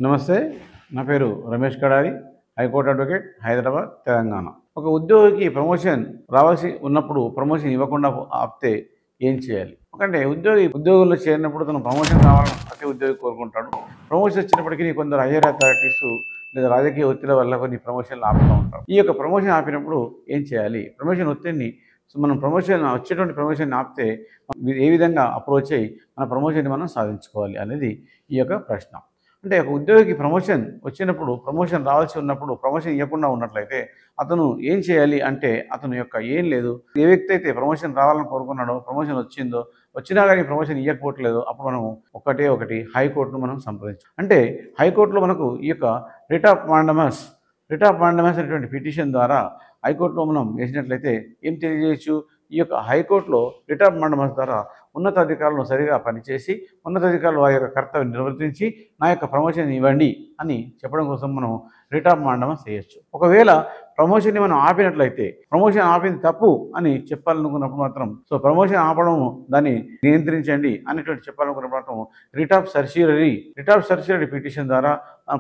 నమస్తే. నా పేరు రమేష్ కడారి, హైకోర్టు అడ్వకేట్, హైదరాబాద్, తెలంగాణ. ఒక ఉద్యోగికి ప్రమోషన్ రావాల్సి ఉన్నప్పుడు ప్రమోషన్ ఇవ్వకుండా ఆపితే ఏం చేయాలి? ఎందుకంటే ఉద్యోగంలో చేరినప్పుడు తను ప్రమోషన్ రావాలని ప్రతి ఉద్యోగి కోరుకుంటాడు. ప్రమోషన్ వచ్చినప్పటికీ కొందరు హైయర్ అథారిటీస్ లేదా రాజకీయ ఒత్తిడి వల్ల కొన్ని ప్రమోషన్లు ఆపుతూ ఉంటారు. ఈ యొక్క ప్రమోషన్ ఆపినప్పుడు ఏం చేయాలి? ప్రమోషన్ ఒత్తిడిని మనం వచ్చేటువంటి ప్రమోషన్ ఆపితే ఏ విధంగా అప్రోచ్ అయ్యి మన ప్రమోషన్ని మనం సాధించుకోవాలి అనేది ఈ యొక్క ప్రశ్న. అంటే ఒక ఉద్యోగికి ప్రమోషన్ వచ్చినప్పుడు ప్రమోషన్ రావాల్సి ఉన్నప్పుడు ప్రమోషన్ ఇవ్వకుండా ఉన్నట్లయితే అతను ఏం చేయాలి అంటే అతను యొక్క ఏం లేదు, ఏ వ్యక్తి అయితే ప్రమోషన్ రావాలని కోరుకున్నాడో ప్రమోషన్ వచ్చినా కానీ ప్రమోషన్ ఇవ్వకపోవట్లేదు, అప్పుడు మనం ఒకటి హైకోర్టును మనం సంప్రదించాలి. అంటే హైకోర్టులో మనకు ఈ యొక్క రిట్ ఆఫ్ మాండమస్ అనేటువంటి పిటిషన్ ద్వారా హైకోర్టులో మనం వేసినట్లయితే ఏం తెలియజేయచ్చు? ఈ యొక్క హైకోర్టులో రిట్ ఆఫ్ మాండమస్ ద్వారా ఉన్నతాధికారులను సరిగా పనిచేసి ఉన్నతాధికారులు వారి యొక్క కర్తవ్యం నిర్వర్తించి నా యొక్క ప్రమోషన్ ఇవ్వండి అని చెప్పడం కోసం మనం రిట్ ఆఫ్ మాండమస్ చేయొచ్చు. ఒకవేళ ప్రమోషన్ని మనం ఆపినట్లయితే ప్రమోషన్ ఆపింది తప్పు అని చెప్పాలనుకున్నప్పుడు మాత్రం ప్రమోషన్ ఆపడం దాన్ని నియంత్రించండి అనేటువంటి చెప్పాలనుకున్నప్పుడు మాత్రం రిట్ ఆఫ్ సర్క్యులరీ పిటిషన్ ద్వారా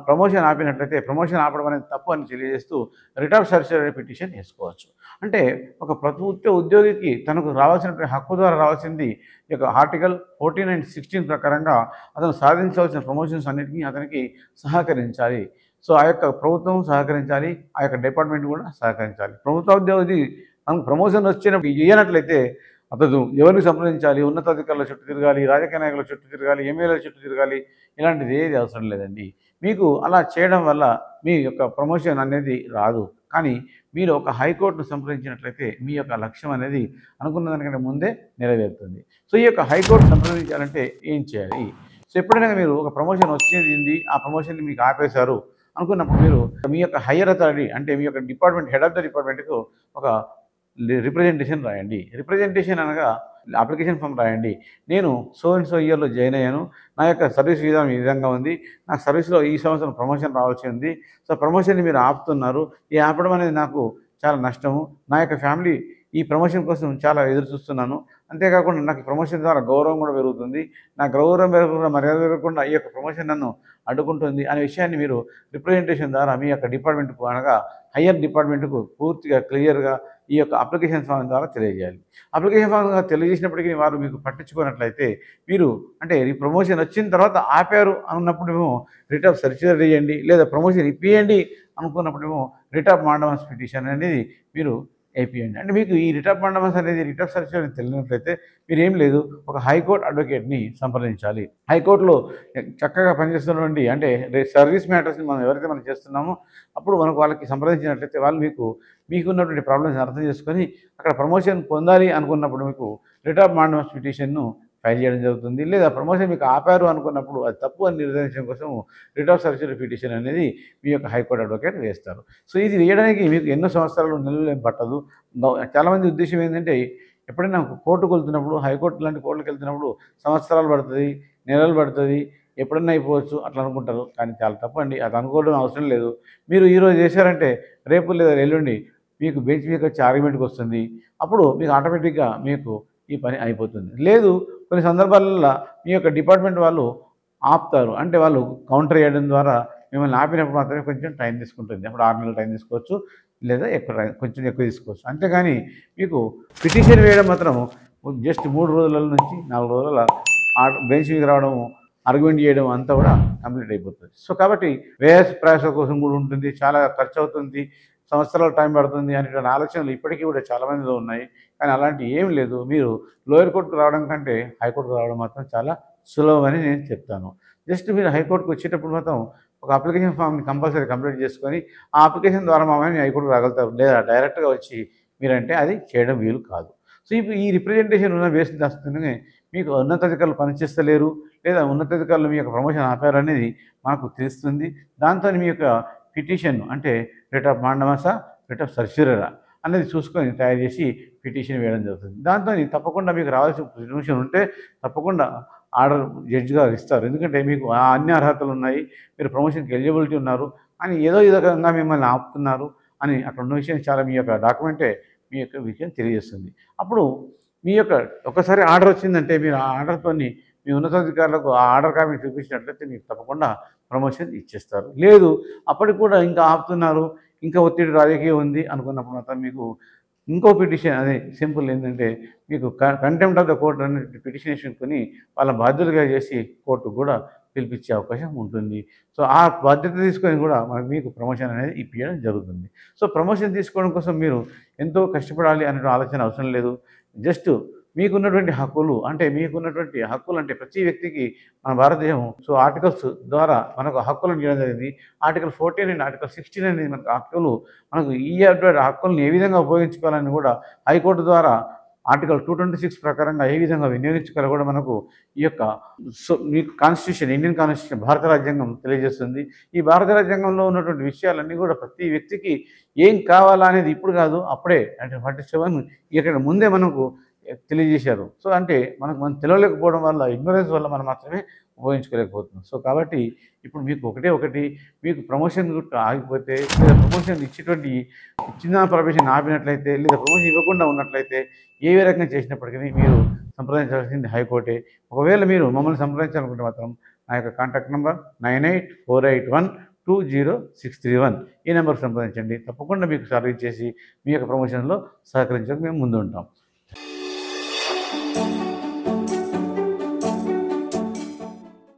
ప్రమోషన్ ఆపినట్లయితే ప్రమోషన్ ఆపడం అనేది తప్పు అని తెలియజేస్తూ రిట్ ఆఫ్ సర్క్యులరీ పిటిషన్ వేసుకోవచ్చు. అంటే ఒక ప్రభుత్వ ఉద్యోగికి తనకు రావాల్సినటువంటి హక్కు ద్వారా రావాల్సింది ఈ యొక్క ఆర్టికల్ 14 and 16 ప్రకారంగా అతను సాధించవలసిన ప్రమోషన్స్ అన్నిటికీ అతనికి సహకరించాలి. ఆ యొక్క ప్రభుత్వం సహకరించాలి, ఆ యొక్క డిపార్ట్మెంట్ కూడా సహకరించాలి. ప్రభుత్వ ఉద్యోగి తనకు ప్రమోషన్ వచ్చినప్పుడు ఇయ్యనట్లయితే అతను ఎవరిని సంప్రదించాలి? ఉన్నతాధికారుల చుట్టూ తిరగాలి, రాజకీయ నాయకుల చుట్టూ తిరగాలి, ఎమ్మెల్యేల చుట్టూ తిరగాలి. ఇలాంటిది ఏది అవసరం లేదండి. మీకు అలా చేయడం వల్ల మీ యొక్క ప్రమోషన్ అనేది రాదు. కానీ మీరు ఒక హైకోర్టును సంప్రదించినట్లయితే మీ యొక్క లక్ష్యం అనేది అనుకున్న దానికంటే ముందే నెరవేరుతుంది. ఈ యొక్క హైకోర్టు సంప్రదించాలంటే ఏం చేయాలి? ఎప్పుడైనా మీరు ఒక ప్రమోషన్ వచ్చేది, ఆ ప్రమోషన్ని మీకు ఆపేశారు అనుకున్నప్పుడు మీరు మీ యొక్క హైయర్ అథారిటీ అంటే మీ యొక్క డిపార్ట్మెంట్ హెడ్ ఆఫ్ ద డిపార్ట్మెంట్కు ఒక రిప్రజెంటేషన్ రాయండి. రిప్రజెంటేషన్ అనగా అప్లికేషన్ ఫామ్ రాయండి. నేను సో అండ్ సో ఇయర్లో జాయిన్ అయ్యాను, నా యొక్క సర్వీస్ విధానం ఈ విధంగా ఉంది, నాకు సర్వీస్లో ఈ సంవత్సరం ప్రమోషన్ రావాల్సి ఉంది, ప్రమోషన్ని మీరు ఆపుతున్నారు, ఈ ఆపడం అనేది నాకు చాలా నష్టము, నా యొక్క ఫ్యామిలీ ఈ ప్రమోషన్ కోసం చాలా ఎదురు చూస్తున్నాను, అంతేకాకుండా నాకు ప్రమోషన్ ద్వారా గౌరవం కూడా పెరుగుతుంది, నా గౌరవం పెరగకుండా మర్యాద పెరగకుండా ఈ యొక్క ప్రమోషన్ నన్ను అడ్డుకుంటుంది అనే విషయాన్ని మీరు రిప్రజెంటేషన్ ద్వారా మీ యొక్క డిపార్ట్మెంట్కు అనగా హయ్యర్ డిపార్ట్మెంట్కు పూర్తిగా క్లియర్గా ఈ యొక్క అప్లికేషన్ ఫామ్ ద్వారా తెలియజేయాలి. అప్లికేషన్ ఫామ్ ద్వారా తెలియజేసినప్పటికీ వారు మీకు పట్టించుకున్నట్లయితే మీరు అంటే ఈ ప్రమోషన్ వచ్చిన తర్వాత ఆపారు అన్నప్పుడు మేము రిట్ ఆఫ్ సర్క్యులర్ చేయండి, లేదా ప్రమోషన్ ఇప్పియండి అనుకున్నప్పుడేమో రిట్ ఆఫ్ మాండమస్ పిటిషన్ అనేది మీరు వేపియండి. అంటే మీకు ఈ రిట్ ఆఫ్ మాండమస్ అనేది రిట్ ఆఫ్ సర్క్యులర్ తెలియనట్లయితే మీరు ఏం లేదు, ఒక హైకోర్టు అడ్వకేట్ని సంప్రదించాలి. హైకోర్టులో చక్కగా పనిచేస్తున్నటువంటి అంటే సర్వీస్ మ్యాటర్స్ని మనం ఎవరైతే మనం చేస్తున్నామో అప్పుడు మనకు వాళ్ళకి సంప్రదించినట్లయితే వాళ్ళు మీకున్నటువంటి ప్రాబ్లమ్స్ అర్థం చేసుకొని అక్కడ ప్రమోషన్ పొందాలి అనుకున్నప్పుడు మీకు రిట్ ఆఫ్ మాండమస్ పిటిషన్ను ఫైల్ చేయడం జరుగుతుంది. లేదా ప్రమోషన్ మీకు ఆపారు అనుకున్నప్పుడు అది తప్పు అని నిర్ధారించడం కోసం రిట్ ఆఫ్ సర్క్యులర్ పిటిషన్ అనేది మీ యొక్క హైకోర్టు అడ్వకేట్ వేస్తారు. ఇది వేయడానికి మీకు ఎన్నో సంవత్సరాలు నెలలు ఏం పట్టదు. చాలామంది ఉద్దేశం ఏంటంటే ఎప్పుడైనా కోర్టుకు వెళ్తున్నప్పుడు హైకోర్టు లాంటి కోర్టుకు వెళ్తున్నప్పుడు సంవత్సరాలు పడుతుంది, నెలలు పడుతుంది, ఎప్పుడన్నా అయిపోవచ్చు అట్లా అనుకుంటారు. కానీ చాలా తప్పండి, అది అనుకోవడం అవసరం లేదు. మీరు ఈరోజు చేశారంటే రేపు లేదా ఎల్లుండి మీకు బెంచ్ మీకు వచ్చి ఆర్గ్యుమెంట్కి వస్తుంది, అప్పుడు మీకు ఆటోమేటిక్గా మీకు ఈ పని అయిపోతుంది. లేదు కొన్ని సందర్భాలలో మీ యొక్క డిపార్ట్మెంట్ వాళ్ళు ఆపుతారు, అంటే వాళ్ళు కౌంటర్ చేయడం ద్వారా మిమ్మల్ని ఆపినప్పుడు మాత్రమే కొంచెం టైం తీసుకుంటుంది. అప్పుడు 6 నెలలు టైం తీసుకోవచ్చు, లేదా కొంచెం ఎక్కువ తీసుకోవచ్చు. అంతేగాని మీకు పిటిషన్ వేయడం మాత్రం జస్ట్ 3 రోజుల నుంచి 4 రోజుల బెంచ్ మీకు రావడం, ఆర్గ్యుమెంట్ చేయడం అంతా కూడా కంప్లీట్ అయిపోతుంది. కాబట్టి ప్రయాస కోసం కూడా ఉంటుంది, చాలా ఖర్చు అవుతుంది, సంవత్సరాల టైం పడుతుంది అనేటువంటి ఆలోచనలు ఇప్పటికీ కూడా చాలామందిలో ఉన్నాయి. కానీ అలాంటి ఏం లేదు. మీరు లోయర్ కోర్టుకు రావడం కంటే హైకోర్టుకు రావడం మాత్రం చాలా సులభమని నేను చెప్తాను. జస్ట్ మీరు హైకోర్టుకు వచ్చేటప్పుడు మాత్రం ఒక అప్లికేషన్ ఫామ్ని కంపల్సరీ కంప్లీట్ చేసుకొని ఆ అప్లికేషన్ ద్వారా మాత్రమే హైకోర్టుకు రాగలుగుతారు, లేదా డైరెక్ట్గా వచ్చి మీరంటే అది చేయడం వీలు కాదు. ఇప్పుడు ఈ రిప్రజెంటేషన్ ఉన్న బేసిస్ వస్తుందని మీకు ఉన్నతాధికారులు పనిచేస్తలేరు, లేదా ఉన్నతాధికారులు మీ యొక్క ప్రమోషన్ ఆపారు అనేది మాకు తెలుస్తుంది. దాంతో మీ యొక్క పిటిషన్ అంటే రిట్ ఆఫ్ మాండమసా రిట్ ఆఫ్ సర్క్యులరా అనేది చూసుకొని తయారు చేసి పిటిషన్ వేయడం జరుగుతుంది. దాంతో తప్పకుండా మీకు రావాల్సిన పర్మిషన్ ఉంటే తప్పకుండా ఆర్డర్ జడ్జి గారు ఇస్తారు. ఎందుకంటే మీకు అన్ని అర్హతలు ఉన్నాయి, మీరు ప్రమోషన్కి ఎలిజిబిలిటీ ఉన్నారు అని ఏదో విధంగా మిమ్మల్ని ఆపుతున్నారు అని అక్కడ ఉన్న విషయం చాలా మీ యొక్క డాక్యుమెంటే మీ యొక్క విషయం తెలియజేస్తుంది. అప్పుడు మీ యొక్క ఒకసారి ఆర్డర్ వచ్చిందంటే మీరు ఆ ఆర్డర్తో మీ ఉన్నతాధికారులకు ఆ ఆర్డర్ కాపీ చూపించినట్లయితే మీకు తప్పకుండా ప్రమోషన్ ఇచ్చేస్తారు. లేదు అప్పటికి కూడా ఇంకా ఆపుతున్నారు, ఇంకా ఒత్తిడి రాజకీయం ఉంది అనుకున్నప్పుడు మాత్రం మీకు ఇంకో పిటిషన్ అదే సింపుల్ ఏంటంటే మీకు కంటెంప్ట్ ఆఫ్ ద కోర్ట్ అనే పిటిషన్ వేసుకొని వాళ్ళ బాధ్యులుగా చేసి కోర్టుకు కూడా పిలిపించే అవకాశం ఉంటుంది. సో ఆ బాధ్యత తీసుకొని కూడా మీకు ప్రమోషన్ అనేది ఇప్పించడం జరుగుతుంది. సో ప్రమోషన్ తీసుకోవడం కోసం మీరు ఎంతో కష్టపడాలి అనే ఆలోచన అవసరం లేదు. జస్ట్ మీకున్నటువంటి హక్కులు అంటే ప్రతి వ్యక్తికి మన భారతదేశం సో ఆర్టికల్స్ ద్వారా మనకు హక్కులను ఇవ్వడం జరిగింది. ఆర్టికల్ 14 అండ్ ఆర్టికల్ 16 అనేది మనకు హక్కులు మనకు ఈ హక్కులను ఏ విధంగా ఉపయోగించుకోవాలని కూడా హైకోర్టు ద్వారా ఆర్టికల్ 226 ప్రకారంగా ఏ విధంగా వినియోగించుకోవాలో కూడా మనకు ఈ యొక్క సో మీకు కాన్స్టిట్యూషన్ ఇండియన్ కాన్స్టిట్యూషన్ భారత రాజ్యాంగం తెలియజేస్తుంది. ఈ భారత రాజ్యాంగంలో ఉన్నటువంటి విషయాలన్నీ కూడా ప్రతి వ్యక్తికి ఏం కావాలా అనేది ఇప్పుడు కాదు అప్పుడే అంటే 47 ఇక్కడ ముందే మనకు తెలియజేశారు. సో అంటే మనం తెలియలేకపోవడం వల్ల ఇగ్నోరెన్స్ వల్ల మనం మాత్రమే ఉపయోగించుకోలేకపోతున్నాం. సో కాబట్టి ఇప్పుడు మీకు ఒకటి మీకు ప్రమోషన్ ఆగిపోతే లేదా ప్రమోషన్ ఇచ్చేటువంటి చిన్న ప్రమోషన్ ఆపినట్లయితే లేదా ప్రమోషన్ ఇవ్వకుండా ఉన్నట్లయితే ఏ రకంగా చేసినప్పటికీ మీరు సంప్రదించాల్సింది హైకోర్టే. ఒకవేళ మీరు మమ్మల్ని సంప్రదించాలనుకుంటే మాత్రం నా యొక్క కాంటాక్ట్ నెంబర్ 9848120631 ఈ నెంబర్కి సంప్రదించండి. తప్పకుండా మీకు సర్వీస్ చేసి మీ యొక్క ప్రమోషన్లో సహకరించడానికి మేము ముందు ఉంటాం.